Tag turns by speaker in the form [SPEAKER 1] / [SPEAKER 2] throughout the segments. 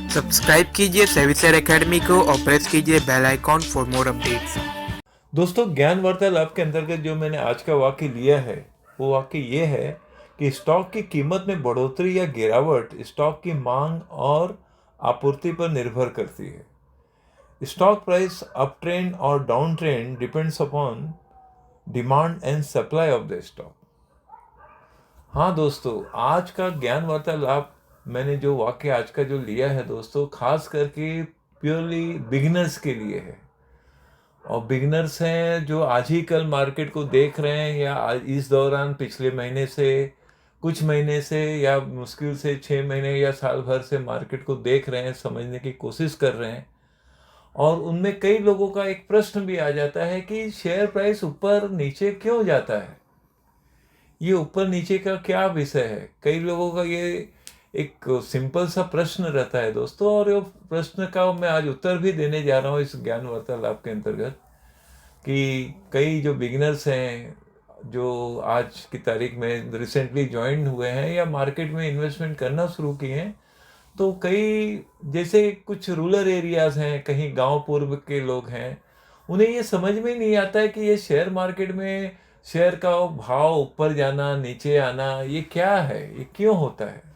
[SPEAKER 1] Subscribe कीजिए सेविसर academy को और प्रेस कीजिए bell icon for more updates.
[SPEAKER 2] दोस्तों, ज्ञान वार्तालाप के अंतर्गत जो मैंने आज का वाक्य लिया है वो वाक्य ये है कि स्टॉक की कीमत में बढ़ोतरी या गिरावट स्टॉक की मांग और आपूर्ति पर निर्भर करती है। स्टॉक प्राइस अप ट्रेंड और down trend depends upon demand and supply of the stock. हाँ दोस्तों, आज का ज्ञान वार्तालाप मैंने जो वाक्य आज का जो लिया है दोस्तों, खास करके प्योरली बिगिनर्स के लिए है। और बिगनर्स हैं जो आज ही कल मार्केट को देख रहे हैं या इस दौरान पिछले महीने से, कुछ महीने से या मुश्किल से 6 महीने या साल भर से मार्केट को देख रहे हैं, समझने की कोशिश कर रहे हैं। और उनमें कई लोगों का एक प्रश्न भी आ जाता है कि शेयर प्राइस ऊपर नीचे क्यों जाता है, ये ऊपर नीचे का क्या विषय है। कई लोगों का ये एक सिंपल सा प्रश्न रहता है दोस्तों, और ये प्रश्न का मैं आज उत्तर भी देने जा रहा हूँ इस ज्ञान वार्तालाप के अंतर्गत। कि कई जो बिगिनर्स हैं जो आज की तारीख में रिसेंटली ज्वाइन हुए हैं या मार्केट में इन्वेस्टमेंट करना शुरू किए हैं, तो कई जैसे कुछ रूरल एरियाज़ हैं, कहीं गांव पूर्व के लोग हैं, उन्हें ये समझ में ही नहीं आता है कि ये शेयर मार्केट में शेयर का भाव ऊपर जाना नीचे आना ये क्या है, ये क्यों होता है।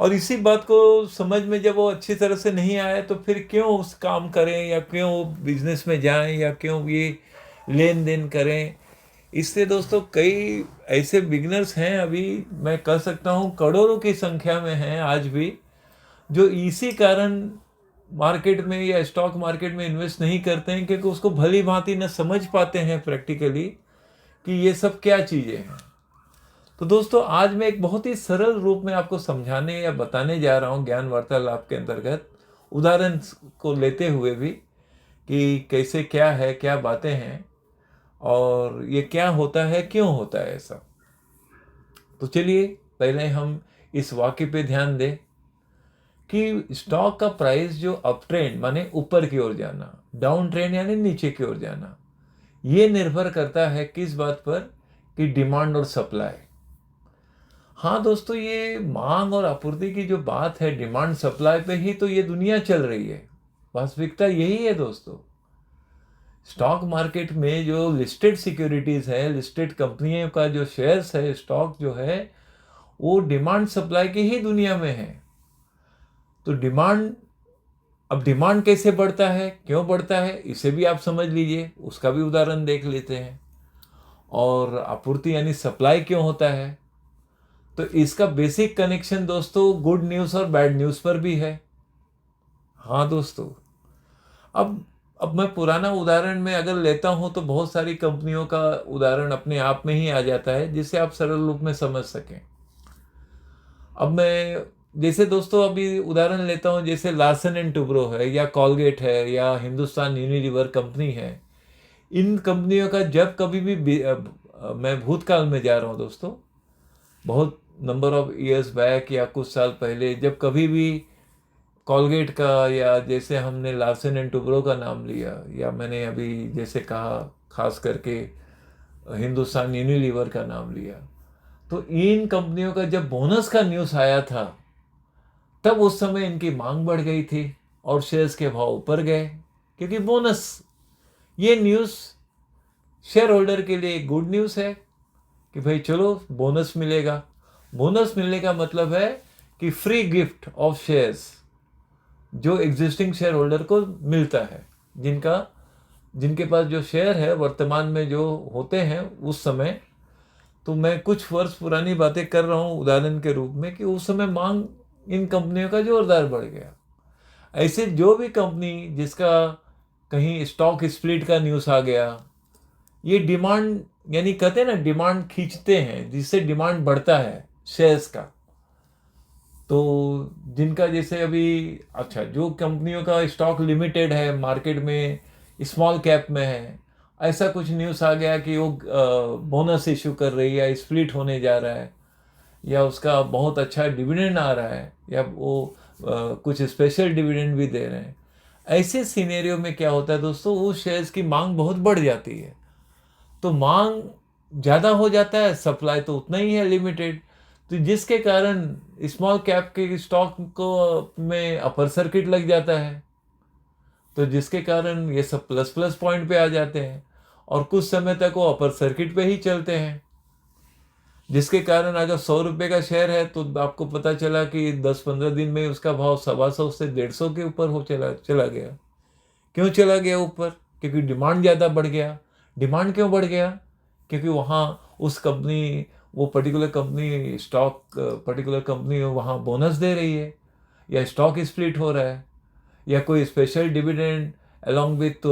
[SPEAKER 2] और इसी बात को समझ में जब वो अच्छी तरह से नहीं आए तो फिर क्यों उस काम करें या क्यों बिजनेस में जाएं या क्यों ये लेन देन करें। इससे दोस्तों कई ऐसे बिगनर्स हैं, अभी मैं कह सकता हूँ करोड़ों की संख्या में हैं आज भी, जो इसी कारण मार्केट में या स्टॉक मार्केट में इन्वेस्ट नहीं करते हैं, क्योंकि उसको भली भांति न समझ पाते हैं प्रैक्टिकली कि ये सब क्या चीज़ें हैं। तो दोस्तों, आज मैं एक बहुत ही सरल रूप में आपको समझाने या बताने जा रहा हूँ ज्ञान वार्तालाप के अंतर्गत, उदाहरण को लेते हुए भी, कि कैसे क्या है, क्या बातें हैं और ये क्या होता है, क्यों होता है ऐसा। तो चलिए पहले हम इस वाक्य पे ध्यान दें कि स्टॉक का प्राइस जो अप ट्रेंड माने ऊपर की ओर जाना, डाउन ट्रेंड यानी नीचे की ओर जाना, ये निर्भर करता है किस बात पर, कि डिमांड और सप्लाई। हाँ दोस्तों, ये मांग और आपूर्ति की जो बात है, डिमांड सप्लाई पे ही तो ये दुनिया चल रही है। वास्तविकता यही है दोस्तों। स्टॉक मार्केट में जो लिस्टेड सिक्योरिटीज है, लिस्टेड कंपनियों का जो शेयर्स है, स्टॉक जो है, वो डिमांड सप्लाई की ही दुनिया में है। तो अब डिमांड कैसे बढ़ता है, क्यों बढ़ता है, इसे भी आप समझ लीजिए, उसका भी उदाहरण देख लेते हैं। और आपूर्ति यानी सप्लाई क्यों होता है, तो इसका बेसिक कनेक्शन दोस्तों गुड न्यूज़ और बैड न्यूज़ पर भी है। हाँ दोस्तों, अब मैं पुराना उदाहरण में अगर लेता हूँ तो बहुत सारी कंपनियों का उदाहरण अपने आप में ही आ जाता है, जिससे आप सरल रूप में समझ सकें। अब मैं जैसे दोस्तों अभी उदाहरण लेता हूँ, जैसे लार्सन एंड टुब्रो है या कॉलगेट है या हिंदुस्तान यूनिलीवर कंपनी है। इन कंपनियों का जब कभी भी मैं भूतकाल में जा रहा हूँ दोस्तों, बहुत नंबर ऑफ ईयर्स बैक या कुछ साल पहले, जब कभी भी कॉलगेट का या जैसे हमने लार्सन एंड टुब्रो का नाम लिया, या मैंने अभी जैसे कहा खास करके हिंदुस्तान यूनिलीवर का नाम लिया, तो इन कंपनियों का जब बोनस का न्यूज़ आया था, तब उस समय इनकी मांग बढ़ गई थी और शेयर्स के भाव ऊपर गए, क्योंकि बोनस, ये न्यूज़ शेयर होल्डर के लिए एक गुड न्यूज़ है कि भाई चलो बोनस मिलेगा। बोनस मिलने का मतलब है कि फ्री गिफ्ट ऑफ शेयर्स जो एग्जिस्टिंग शेयर होल्डर को मिलता है, जिनके पास जो शेयर है वर्तमान में जो होते हैं उस समय। तो मैं कुछ वर्ष पुरानी बातें कर रहा हूँ उदाहरण के रूप में, कि उस समय मांग इन कंपनियों का जोरदार बढ़ गया। ऐसे जो भी कंपनी जिसका कहीं स्टॉक स्प्लिट का न्यूज़ आ गया, ये डिमांड यानी कहते हैं ना, डिमांड खींचते हैं, जिससे डिमांड बढ़ता है शेयर्स का। तो जिनका जैसे अभी, अच्छा, जो कंपनियों का स्टॉक लिमिटेड है मार्केट में, स्मॉल कैप में है, ऐसा कुछ न्यूज़ आ गया कि वो बोनस इशू कर रही है, स्प्लिट होने जा रहा है, या उसका बहुत अच्छा डिविडेंड आ रहा है, या वो कुछ स्पेशल डिविडेंड भी दे रहे हैं। ऐसे सिनेरियो में क्या होता है दोस्तों, उस शेयर्स की मांग बहुत बढ़ जाती है। तो मांग ज़्यादा हो जाता है, सप्लाई तो उतना ही है, लिमिटेड। तो जिसके कारण स्मॉल कैप के स्टॉक को में अपर सर्किट लग जाता है, तो जिसके कारण ये सब प्लस प्लस पॉइंट पे आ जाते हैं और कुछ समय तक वो अपर सर्किट पे ही चलते हैं, जिसके कारण अगर 100 रुपये का शेयर है तो आपको पता चला कि 10-15 दिन में उसका भाव 125 से 150 के ऊपर हो चला गया। क्यों चला गया ऊपर? क्योंकि डिमांड ज़्यादा बढ़ गया। डिमांड क्यों बढ़ गया? क्योंकि वहाँ उस कंपनी, वो पर्टिकुलर कंपनी वहाँ बोनस दे रही है, या स्टॉक स्प्लिट हो रहा है, या कोई special dividend along with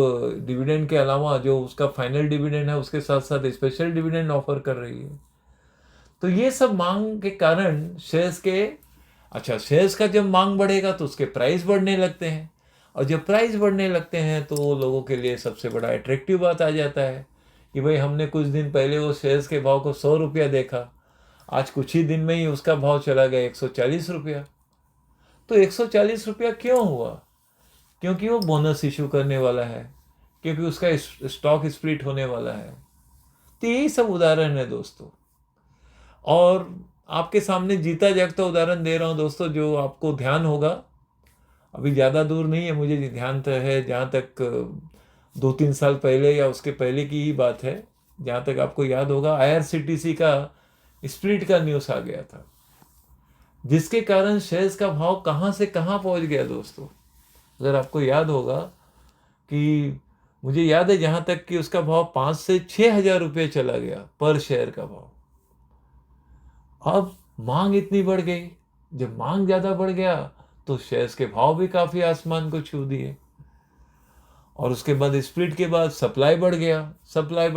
[SPEAKER 2] dividend के अलावा जो उसका फाइनल डिविडेंड है उसके साथ साथ स्पेशल डिविडेंड ऑफर कर रही है। तो ये सब मांग के कारण शेयर्स का जब मांग बढ़ेगा तो उसके प्राइस बढ़ने लगते हैं, और जब प्राइस बढ़ने लगते हैं तो लोगों के लिए सबसे बड़ा अट्रैक्टिव बात आ जाता है कि भाई हमने कुछ दिन पहले वो शेयर्स के भाव को 100 रुपया देखा, आज कुछ ही दिन में ही उसका भाव चला गया 140 रुपया। तो 140 रुपया क्यों हुआ? क्योंकि वो बोनस इशू करने वाला है, क्योंकि उसका स्टॉक स्प्लिट होने वाला है। तो यही सब उदाहरण है दोस्तों, और आपके सामने जीता जागता उदाहरण दे रहा हूँ दोस्तों, जो आपको ध्यान होगा। अभी ज़्यादा दूर नहीं है, मुझे ध्यान तो है, जहाँ तक 2-3 साल पहले या उसके पहले की ही बात है, जहाँ तक आपको याद होगा, IRCTC का स्प्लिट का न्यूज़ आ गया था, जिसके कारण शेयर्स का भाव कहाँ से कहाँ पहुँच गया दोस्तों। अगर आपको याद होगा कि मुझे याद है जहाँ तक कि उसका भाव 5 से 6 हज़ार रुपये चला गया पर शेयर का भाव। अब मांग इतनी बढ़ गई, जब मांग ज़्यादा बढ़ गया तो शेयर्स के भाव भी काफ़ी आसमान को छू दिए, और उसके बाद स्प्लिट के बाद सप्लाई बढ़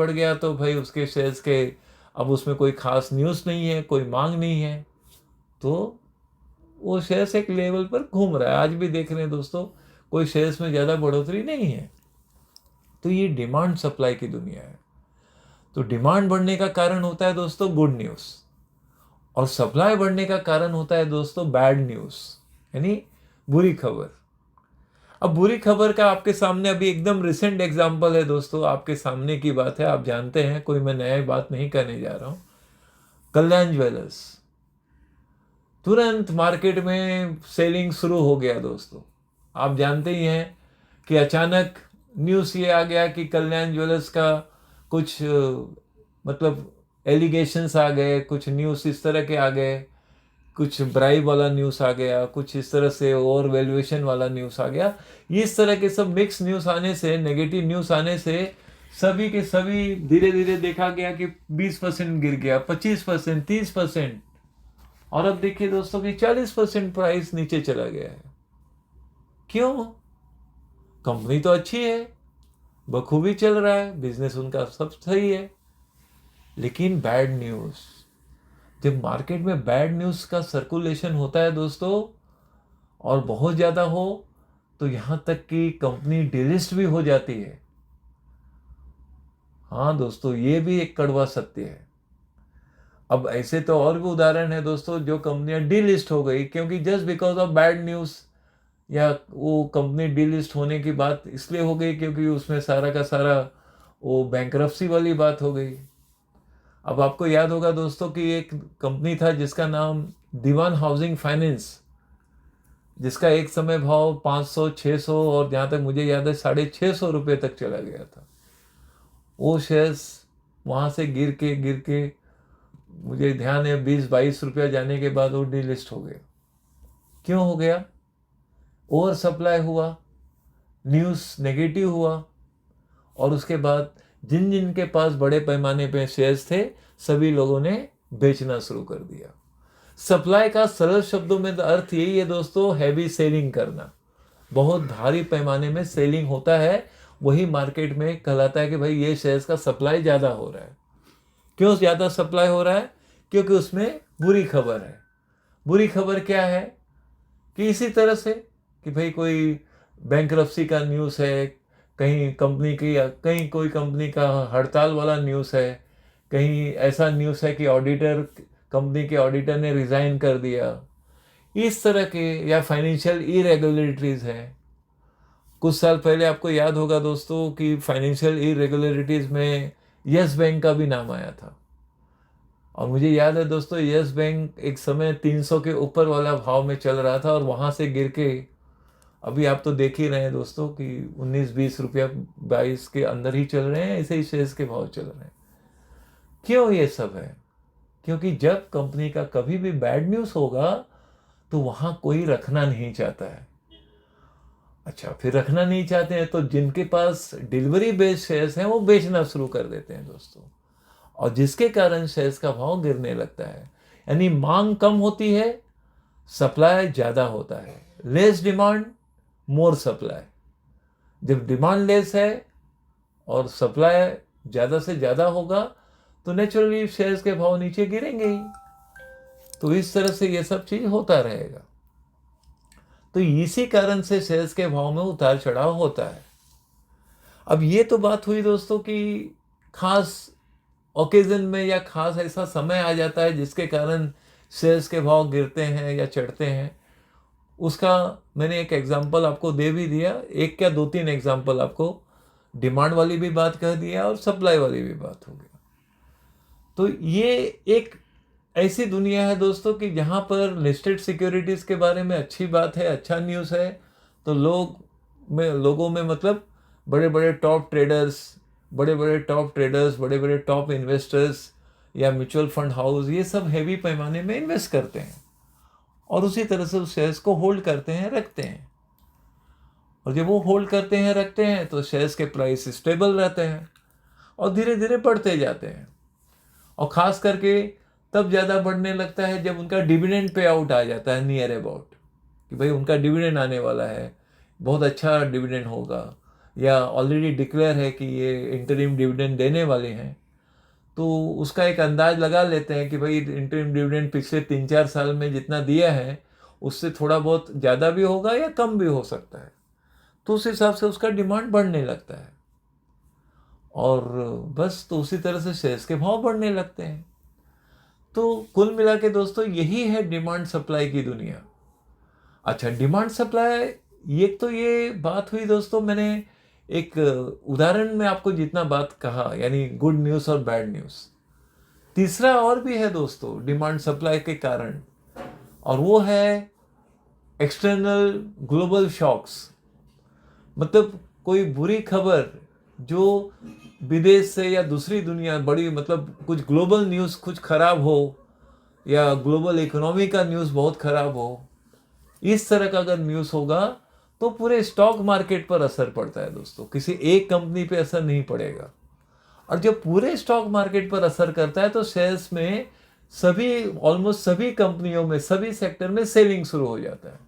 [SPEAKER 2] गया तो भाई उसके शेयर्स के अब उसमें कोई खास न्यूज़ नहीं है, कोई मांग नहीं है, तो वो शेयर्स एक लेवल पर घूम रहा है। आज भी देख रहे हैं दोस्तों, कोई शेयर्स में ज़्यादा बढ़ोतरी नहीं है। तो ये डिमांड सप्लाई की दुनिया है। तो डिमांड बढ़ने का कारण होता है दोस्तों गुड न्यूज़, और सप्लाई बढ़ने का कारण होता है दोस्तों बैड न्यूज़, यानी बुरी खबर। अब बुरी खबर का आपके सामने अभी एकदम रिसेंट एग्जांपल है दोस्तों, आपके सामने की बात है, आप जानते हैं, कोई मैं नया बात नहीं करने जा रहा हूँ। कल्याण ज्वेलर्स, तुरंत मार्केट में सेलिंग शुरू हो गया दोस्तों। आप जानते ही हैं कि अचानक न्यूज़ ये आ गया कि कल्याण ज्वेलर्स का कुछ मतलब एलिगेशंस आ गए, कुछ न्यूज़ इस तरह के आ गए, कुछ ब्राइब वाला न्यूज़ आ गया, कुछ इस तरह से ओवर वैल्यूएशन वाला न्यूज़ आ गया। इस तरह के सब मिक्स न्यूज़ आने से, नेगेटिव न्यूज़ आने से सभी के सभी धीरे धीरे देखा गया कि 20% गिर गया, 25%, 30%, और अब देखिए दोस्तों कि 40% प्राइस नीचे चला गया है। क्यों? कंपनी तो अच्छी है, बखूबी चल रहा है, बिजनेस उनका सब सही है, लेकिन बैड न्यूज़, जब मार्केट में बैड न्यूज़ का सर्कुलेशन होता है दोस्तों और बहुत ज़्यादा हो, तो यहाँ तक कि कंपनी डिलिस्ट भी हो जाती है। हाँ दोस्तों, ये भी एक कड़वा सत्य है। अब ऐसे तो और भी उदाहरण है दोस्तों, जो कंपनियां डीलिस्ट हो गई क्योंकि just because of bad news, या वो कंपनी डीलिस्ट होने की बात इसलिए हो गई क्योंकि उसमें सारा का सारा वो बैंकरप्सी वाली बात हो गई। अब आपको याद होगा दोस्तों कि एक कंपनी था जिसका नाम दीवान हाउसिंग फाइनेंस, जिसका एक समय भाव 500, 600 और जहाँ तक मुझे याद है 650 रुपये तक चला गया था। वो शेयर्स वहाँ से गिर के मुझे ध्यान है 20-22 रुपया जाने के बाद वो डीलिस्ट हो गया। क्यों हो गया? ओवर सप्लाई हुआ, न्यूज़ नेगेटिव हुआ, और उसके बाद जिन जिन के पास बड़े पैमाने पे शेयर्स थे सभी लोगों ने बेचना शुरू कर दिया। सप्लाई का सरल शब्दों में अर्थ यही है दोस्तों, हैवी सेलिंग करना। बहुत भारी पैमाने में सेलिंग होता है, वही मार्केट में कहलाता है कि भाई ये शेयर्स का सप्लाई ज़्यादा हो रहा है। क्यों ज़्यादा सप्लाई हो रहा है? क्योंकि उसमें बुरी खबर है। बुरी खबर क्या है? कि इसी तरह से कि भाई कोई बैंकरप्सी का न्यूज़ है, कहीं कंपनी की, कहीं कोई कंपनी का हड़ताल वाला न्यूज़ है, कहीं ऐसा न्यूज़ है कि कंपनी के ऑडिटर ने रिज़ाइन कर दिया, इस तरह के, या फाइनेंशियल इरेगुलरिटीज़ हैं। कुछ साल पहले आपको याद होगा दोस्तों कि फाइनेंशियल इरेगुलरिटीज़ में यस बैंक का भी नाम आया था, और मुझे याद है दोस्तों, यस बैंक एक समय 300 के ऊपर वाला भाव में चल रहा था और वहाँ से गिर के अभी आप तो देख ही रहे हैं दोस्तों कि 19-20 रुपया 22 के अंदर ही चल रहे हैं, ऐसे ही शेयर्स के भाव चल रहे हैं। क्यों ये सब है? क्योंकि जब कंपनी का कभी भी बैड न्यूज़ होगा तो वहाँ कोई रखना नहीं चाहता है। अच्छा, फिर रखना नहीं चाहते हैं तो जिनके पास डिलीवरी बेस्ड शेयर्स हैं वो बेचना शुरू कर देते हैं दोस्तों, और जिसके कारण शेयर्स का भाव गिरने लगता है। यानी मांग कम होती है, सप्लाई ज़्यादा होता है। लेस डिमांड, मोर सप्लाई। जब डिमांड लेस है और सप्लाई ज़्यादा से ज़्यादा होगा तो नेचुरली शेयर्स के भाव नीचे गिरेंगे ही। तो इस तरह से ये सब चीज़ होता रहेगा। तो इसी कारण से शेयर्स के भाव में उतार चढ़ाव होता है। अब ये तो बात हुई दोस्तों कि खास ओकेजन में या खास ऐसा समय आ जाता है जिसके कारण शेयर्स के भाव गिरते हैं या चढ़ते हैं। उसका मैंने एक एग्जांपल आपको दे भी दिया, एक क्या 2-3 एग्जांपल आपको डिमांड वाली भी बात कह दिया और सप्लाई वाली भी बात हो गया। तो ये एक ऐसी दुनिया है दोस्तों कि जहाँ पर लिस्टेड सिक्योरिटीज़ के बारे में अच्छी बात है, अच्छा न्यूज़ है, तो लोगों में मतलब बड़े बड़े टॉप ट्रेडर्स, बड़े बड़े टॉप इन्वेस्टर्स या म्यूचुअल फंड हाउस, ये सब हैवी पैमाने में इन्वेस्ट करते हैं और उसी तरह से उस शेयर्स को होल्ड करते हैं, रखते हैं। और जब वो होल्ड करते हैं, रखते हैं, तो शेयर्स के प्राइस स्टेबल रहते हैं और धीरे धीरे बढ़ते जाते हैं। और ख़ास करके तब ज़्यादा बढ़ने लगता है जब उनका डिविडेंड पे आउट आ जाता है नियर अबाउट, कि भाई उनका डिविडेंड आने वाला है, बहुत अच्छा डिविडेंड होगा, या ऑलरेडी डिक्लेयर है कि ये इंटरिम डिविडेंड देने वाले हैं। तो उसका एक अंदाज लगा लेते हैं कि भाई इंटरिम डिविडेंड पिछले 3-4 साल में जितना दिया है उससे थोड़ा बहुत ज़्यादा भी होगा या कम भी हो सकता है। तो उस हिसाब से उसका डिमांड बढ़ने लगता है और बस तो उसी तरह से शेयर्स के भाव बढ़ने लगते हैं। तो कुल मिला के दोस्तों यही है डिमांड सप्लाई की दुनिया। अच्छा, डिमांड सप्लाई ये बात हुई दोस्तों, मैंने एक उदाहरण में आपको जितना बात कहा, यानी गुड न्यूज़ और बैड न्यूज़। तीसरा और भी है दोस्तों डिमांड सप्लाई के कारण, और वो है एक्सटर्नल ग्लोबल शॉक्स। मतलब कोई बुरी खबर जो विदेश से या दूसरी दुनिया बड़ी, मतलब कुछ ग्लोबल न्यूज़ कुछ खराब हो या ग्लोबल इकोनॉमी का न्यूज़ बहुत खराब हो, इस तरह का अगर न्यूज़ होगा तो पूरे स्टॉक मार्केट पर असर पड़ता है दोस्तों, किसी एक कंपनी पे असर नहीं पड़ेगा। और जब पूरे स्टॉक मार्केट पर असर करता है तो शेयर्स में ऑलमोस्ट सभी कंपनियों में, सभी सेक्टर में सेलिंग शुरू हो जाता है।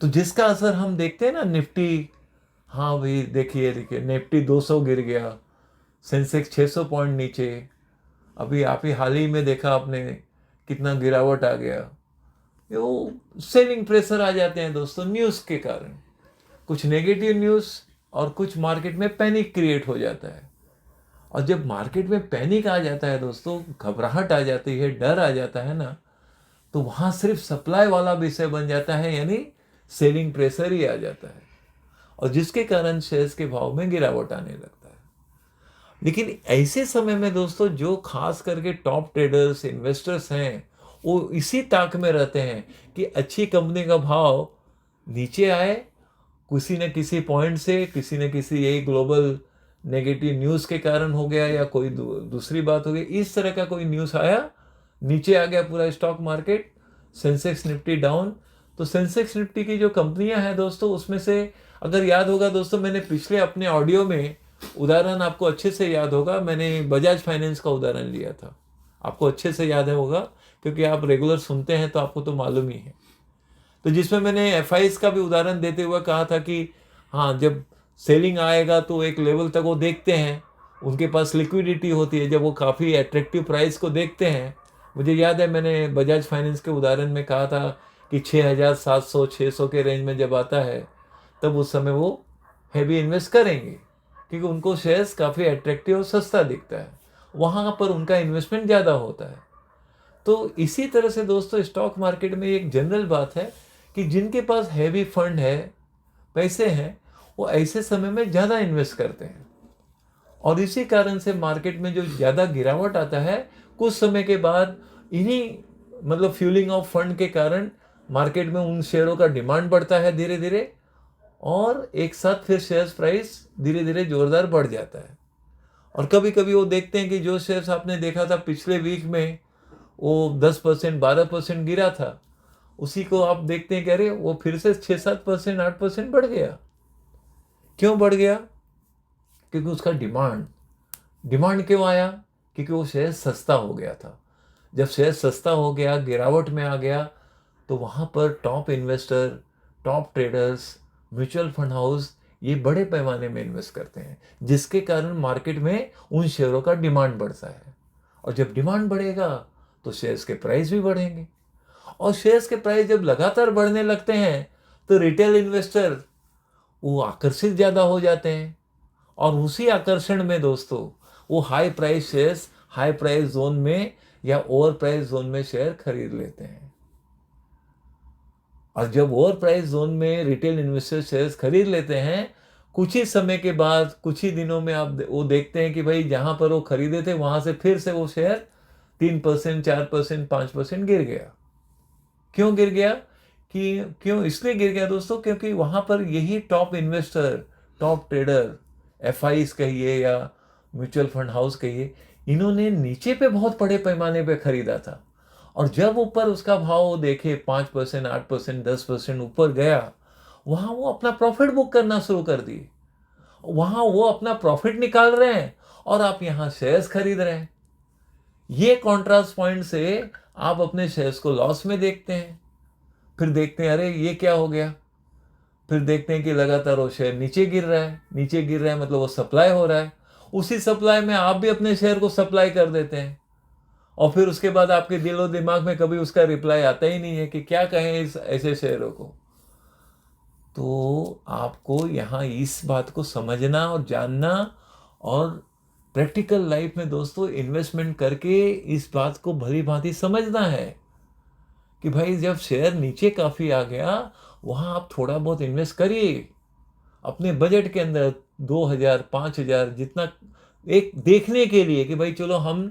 [SPEAKER 2] तो जिसका असर हम देखते हैं ना, निफ्टी, हाँ भाई देखिए निफ्टी 200 गिर गया, सेंसेक्स 600 पॉइंट नीचे, अभी आप ही हाल ही में देखा आपने कितना गिरावट आ गया। वो सेलिंग प्रेशर आ जाते हैं दोस्तों न्यूज़ के कारण, कुछ नेगेटिव न्यूज़ और कुछ मार्केट में पैनिक क्रिएट हो जाता है। और जब मार्केट में पैनिक आ जाता है दोस्तों, घबराहट आ जाती है, डर आ जाता है ना, तो वहाँ सिर्फ सप्लाई वाला विषय बन जाता है, यानी सेलिंग प्रेशर ही आ जाता है, और जिसके कारण शेयर्स के भाव में गिरावट आने लगता है। लेकिन ऐसे समय में दोस्तों जो खास करके टॉप ट्रेडर्स, इन्वेस्टर्स हैं, वो इसी ताक में रहते हैं कि अच्छी कंपनी का भाव नीचे आए, किसी न किसी पॉइंट से, किसी न किसी यही ग्लोबल नेगेटिव न्यूज़ के कारण हो गया या कोई दूसरी बात हो गई, इस तरह का कोई न्यूज़ आया, नीचे आ गया पूरा stock market, Sensex Nifty down. तो सेंसेक्स निफ्टी की जो कंपनियां हैं दोस्तों, उसमें से अगर याद होगा दोस्तों, मैंने पिछले अपने ऑडियो में उदाहरण आपको अच्छे से याद होगा, मैंने बजाज फाइनेंस का उदाहरण लिया था। आपको अच्छे से याद है होगा क्योंकि आप रेगुलर सुनते हैं तो आपको तो मालूम ही है। तो जिसमें मैंने एफआईज का भी उदाहरण देते हुए कहा था कि हाँ, जब सेलिंग आएगा तो एक लेवल तक वो देखते हैं, उनके पास लिक्विडिटी होती है, जब वो काफ़ी अट्रैक्टिव प्राइस को देखते हैं। मुझे याद है मैंने बजाज फाइनेंस के उदाहरण में कहा था कि 6,700-600 के रेंज में जब आता है तब उस समय वो हैवी इन्वेस्ट करेंगे, क्योंकि उनको शेयर्स काफ़ी अट्रैक्टिव और सस्ता दिखता है, वहाँ पर उनका इन्वेस्टमेंट ज़्यादा होता है। तो इसी तरह से दोस्तों स्टॉक मार्केट में एक जनरल बात है कि जिनके पास हैवी फंड है, पैसे हैं, वो ऐसे समय में ज़्यादा इन्वेस्ट करते हैं, और इसी कारण से मार्केट में जो ज़्यादा गिरावट आता है कुछ समय के बाद इन्हीं मतलब फ्यूलिंग ऑफ फंड के कारण मार्केट में उन शेयरों का डिमांड बढ़ता है धीरे धीरे, और एक साथ फिर शेयर प्राइस धीरे धीरे जोरदार बढ़ जाता है। और कभी कभी वो देखते हैं कि जो शेयर्स आपने देखा था पिछले वीक में वो 10% 12% गिरा था, उसी को आप देखते हैं कि अरे वो फिर से 6-7% 8% बढ़ गया। क्यों बढ़ गया? क्योंकि उसका डिमांड क्यों आया? क्योंकि वो शेयर सस्ता हो गया था। जब शेयर सस्ता हो गया, गिरावट में आ गया, तो वहाँ पर top investor, top traders, mutual fund house ये बड़े पैमाने में इन्वेस्ट करते हैं, जिसके कारण मार्केट में उन शेयरों का डिमांड बढ़ता है। और जब डिमांड बढ़ेगा तो शेयर्स के प्राइस भी बढ़ेंगे, और शेयर्स के प्राइस जब लगातार बढ़ने लगते हैं तो रिटेल इन्वेस्टर वो आकर्षित ज़्यादा हो जाते हैं, और उसी आकर्षण में दोस्तों वो high price shares high price zone में या ओवर प्राइस जोन में शेयर खरीद लेते हैं। और जब ओवर प्राइस जोन में रिटेल इन्वेस्टर शेयर्स खरीद लेते हैं, कुछ ही समय के बाद, कुछ ही दिनों में आप वो देखते हैं कि भाई जहां पर वो खरीदे थे वहां से फिर से वो शेयर 3%, 4%, 5% गिर गया। क्यों गिर गया? क्यों इसलिए गिर गया दोस्तों, क्योंकि वहां पर यही top investor, top trader, FIIs कहिए या म्यूचुअल फंड हाउस कहिए, इन्होंने नीचे पे बहुत बड़े पैमाने पे खरीदा था, और जब ऊपर उसका भाव देखे 5%, 8%, 10% ऊपर गया, वहां वो अपना प्रॉफिट बुक करना शुरू कर दिए। वहां वो अपना प्रॉफिट निकाल रहे हैं और आप यहां शेयर्स खरीद रहे हैं। ये कॉन्ट्रास्ट पॉइंट से आप अपने शेयर्स को लॉस में देखते हैं। फिर देखते हैं अरे ये क्या हो गया। फिर देखते हैं कि लगातार वो शेयर नीचे गिर रहा है, नीचे गिर रहा है, मतलब वो सप्लाई हो रहा है। उसी सप्लाई में आप भी अपने शेयर को सप्लाई कर देते हैं, और फिर उसके बाद आपके दिलो दिमाग में कभी उसका रिप्लाई आता ही नहीं है कि क्या कहें इस ऐसे शेयरों को। तो आपको यहाँ इस बात को समझना और जानना, और प्रैक्टिकल लाइफ में दोस्तों इन्वेस्टमेंट करके इस बात को भली भांति समझना है कि भाई जब शेयर नीचे काफ़ी आ गया, वहाँ आप थोड़ा बहुत इन्वेस्ट करिए अपने बजट के अंदर, 2,000 5,000 जितना, एक देखने के लिए कि भाई चलो हम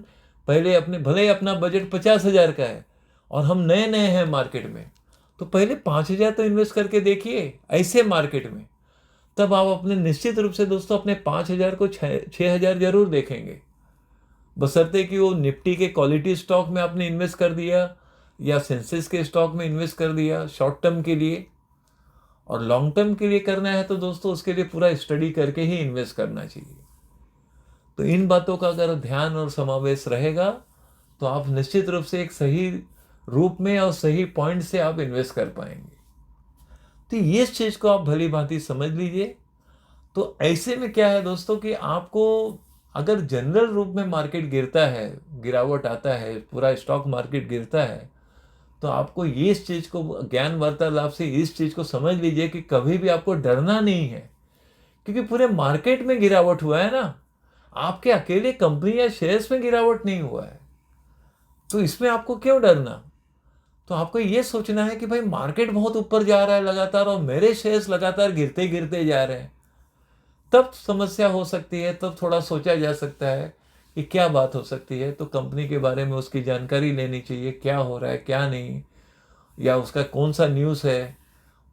[SPEAKER 2] पहले अपने, भले ही अपना बजट 50,000 का है और हम नए नए हैं मार्केट में, तो पहले 5,000 तो इन्वेस्ट करके देखिए ऐसे मार्केट में। तब आप अपने निश्चित रूप से दोस्तों अपने 5,000 को 6,000 जरूर देखेंगे, बशर्ते कि वो निफ्टी के क्वालिटी स्टॉक में आपने इन्वेस्ट कर दिया या सेंसेक्स के स्टॉक में इन्वेस्ट कर दिया शॉर्ट टर्म के लिए। और लॉन्ग टर्म के लिए करना है तो दोस्तों उसके लिए पूरा स्टडी करके ही इन्वेस्ट करना चाहिए। तो इन बातों का अगर ध्यान और समावेश रहेगा तो आप निश्चित रूप से एक सही रूप में और सही पॉइंट से आप इन्वेस्ट कर पाएंगे। तो ये चीज़ को आप भली भांति समझ लीजिए। तो ऐसे में क्या है दोस्तों कि आपको अगर जनरल रूप में मार्केट गिरता है, गिरावट आता है, पूरा स्टॉक मार्केट गिरता है, तो आपको ये इस चीज़ को, ज्ञान वार्तालाप से इस चीज़ को समझ लीजिए कि कभी भी आपको डरना नहीं है, क्योंकि पूरे मार्केट में गिरावट हुआ है ना, आपके अकेले कंपनी या शेयर्स में गिरावट नहीं हुआ है। तो इसमें आपको क्यों डरना? तो आपको ये सोचना है कि भाई मार्केट बहुत ऊपर जा रहा है लगातार और मेरे शेयर्स लगातार गिरते गिरते जा रहे हैं। तब समस्या हो सकती है, तब थोड़ा सोचा जा सकता है कि क्या बात हो सकती है। तो कंपनी के बारे में उसकी जानकारी लेनी चाहिए, क्या हो रहा है क्या नहीं, या उसका कौन सा न्यूज़ है,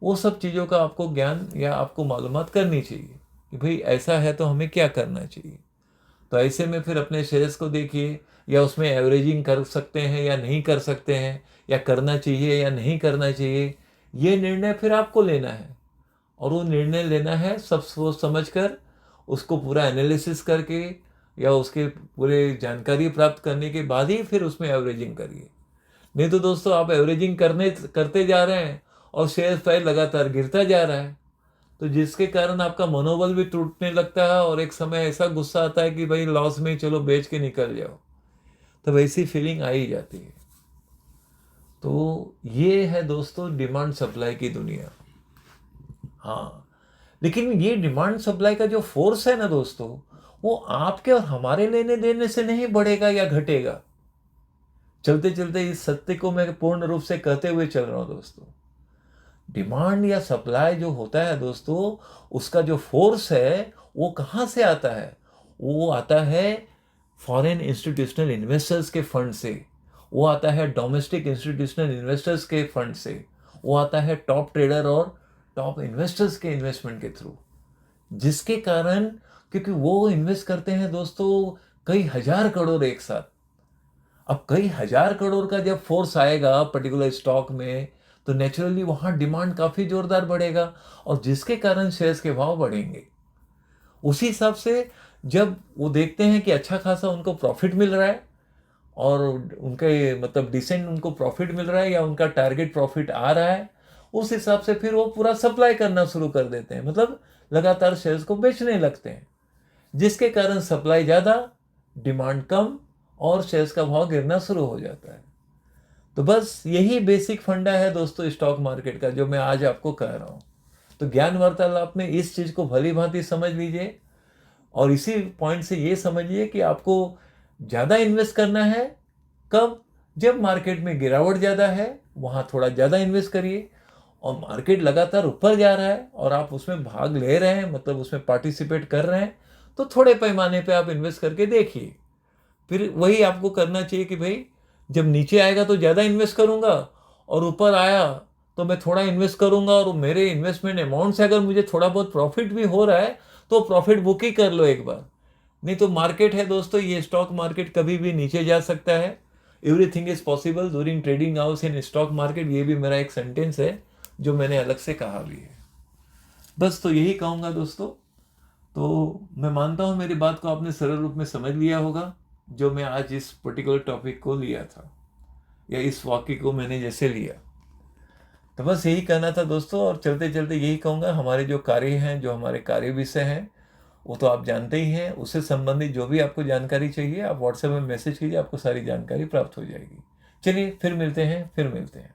[SPEAKER 2] वो सब चीज़ों का आपको ज्ञान या आपको मालूमात करनी चाहिए कि भाई ऐसा है तो हमें क्या करना चाहिए। तो ऐसे में फिर अपने शेयर्स को देखिए, या उसमें एवरेजिंग कर सकते हैं या नहीं कर सकते हैं, या करना चाहिए या नहीं करना चाहिए, ये निर्णय फिर आपको लेना है। और वो निर्णय लेना है सब सोच समझ कर, उसको पूरा एनालिसिस करके या उसके पूरे जानकारी प्राप्त करने के बाद ही फिर उसमें एवरेजिंग करिए। नहीं तो दोस्तों आप एवरेजिंग करते जा रहे हैं और शेयर प्राइस लगातार गिरता जा रहा है, तो जिसके कारण आपका मनोबल भी टूटने लगता है और एक समय ऐसा गुस्सा आता है कि भाई लॉस में चलो बेच के निकल जाओ। तो वैसी फीलिंग आ ही जाती है। तो ये है दोस्तों डिमांड सप्लाई की दुनिया। हाँ, लेकिन ये डिमांड सप्लाई का जो फोर्स है ना दोस्तों, वो आपके और हमारे लेने देने से नहीं बढ़ेगा या घटेगा। चलते चलते इस सत्य को मैं पूर्ण रूप से कहते हुए चल रहा हूं दोस्तों। डिमांड या सप्लाई जो होता है दोस्तों, उसका जो फोर्स है वो कहाँ से आता है? वो आता है फॉरेन इंस्टीट्यूशनल इन्वेस्टर्स के फंड से, वो आता है डोमेस्टिक इंस्टीट्यूशनल इन्वेस्टर्स के फंड से, वो आता है टॉप ट्रेडर और टॉप इन्वेस्टर्स के इन्वेस्टमेंट के थ्रू, जिसके कारण, क्योंकि वो इन्वेस्ट करते हैं दोस्तों कई हजार करोड़ एक साथ। अब कई हजार करोड़ का जब फोर्स आएगा पर्टिकुलर स्टॉक में, तो नेचुरली वहां डिमांड काफी जोरदार बढ़ेगा और जिसके कारण शेयर्स के भाव बढ़ेंगे। उसी हिसाब से जब वो देखते हैं कि अच्छा खासा उनको प्रॉफिट मिल रहा है और उनके मतलब डिसेंट उनको प्रॉफिट मिल रहा है या उनका टारगेट प्रॉफिट आ रहा है, उस हिसाब से फिर वो पूरा सप्लाई करना शुरू कर देते हैं, मतलब लगातार शेयर्स को बेचने लगते हैं, जिसके कारण सप्लाई ज़्यादा, डिमांड कम और शेयर्स का भाव गिरना शुरू हो जाता है। तो बस यही बेसिक फंडा है दोस्तों स्टॉक मार्केट का, जो मैं आज आपको कह रहा हूँ। तो ज्ञान वार्तालाप में इस चीज़ को भली भांति समझ लीजिए और इसी पॉइंट से ये समझिए कि आपको ज़्यादा इन्वेस्ट करना है कब, जब मार्केट में गिरावट ज़्यादा है वहाँ थोड़ा ज़्यादा इन्वेस्ट करिए, और मार्केट लगातार ऊपर जा रहा है और आप उसमें भाग ले रहे हैं, मतलब उसमें पार्टिसिपेट कर रहे हैं, तो थोड़े पैमाने पे आप इन्वेस्ट करके देखिए। फिर वही आपको करना चाहिए कि भाई जब नीचे आएगा तो ज़्यादा इन्वेस्ट करूँगा और ऊपर आया तो मैं थोड़ा इन्वेस्ट करूँगा, और मेरे इन्वेस्टमेंट अमाउंट से अगर मुझे थोड़ा बहुत प्रॉफिट भी हो रहा है तो प्रॉफिट बुक ही कर लो एक बार। नहीं तो मार्केट है दोस्तों, ये स्टॉक मार्केट कभी भी नीचे जा सकता है। Everything is possible during trading hours in stock market, ये भी मेरा एक सेंटेंस है जो मैंने अलग से कहा भी है। बस तो यही कहूँगा दोस्तों। तो मैं मानता हूँ मेरी बात को आपने सरल रूप में समझ लिया होगा, जो मैं आज इस पर्टिकुलर टॉपिक को लिया था या इस वाक्य को मैंने जैसे लिया। तो बस यही कहना था दोस्तों, और चलते चलते यही कहूँगा, हमारे जो कार्य हैं, जो हमारे कार्य विषय हैं, वो तो आप जानते ही हैं। उससे संबंधित जो भी आपको जानकारी चाहिए आप व्हाट्सएप में मैसेज कीजिए, आपको सारी जानकारी प्राप्त हो जाएगी। चलिए फिर मिलते हैं।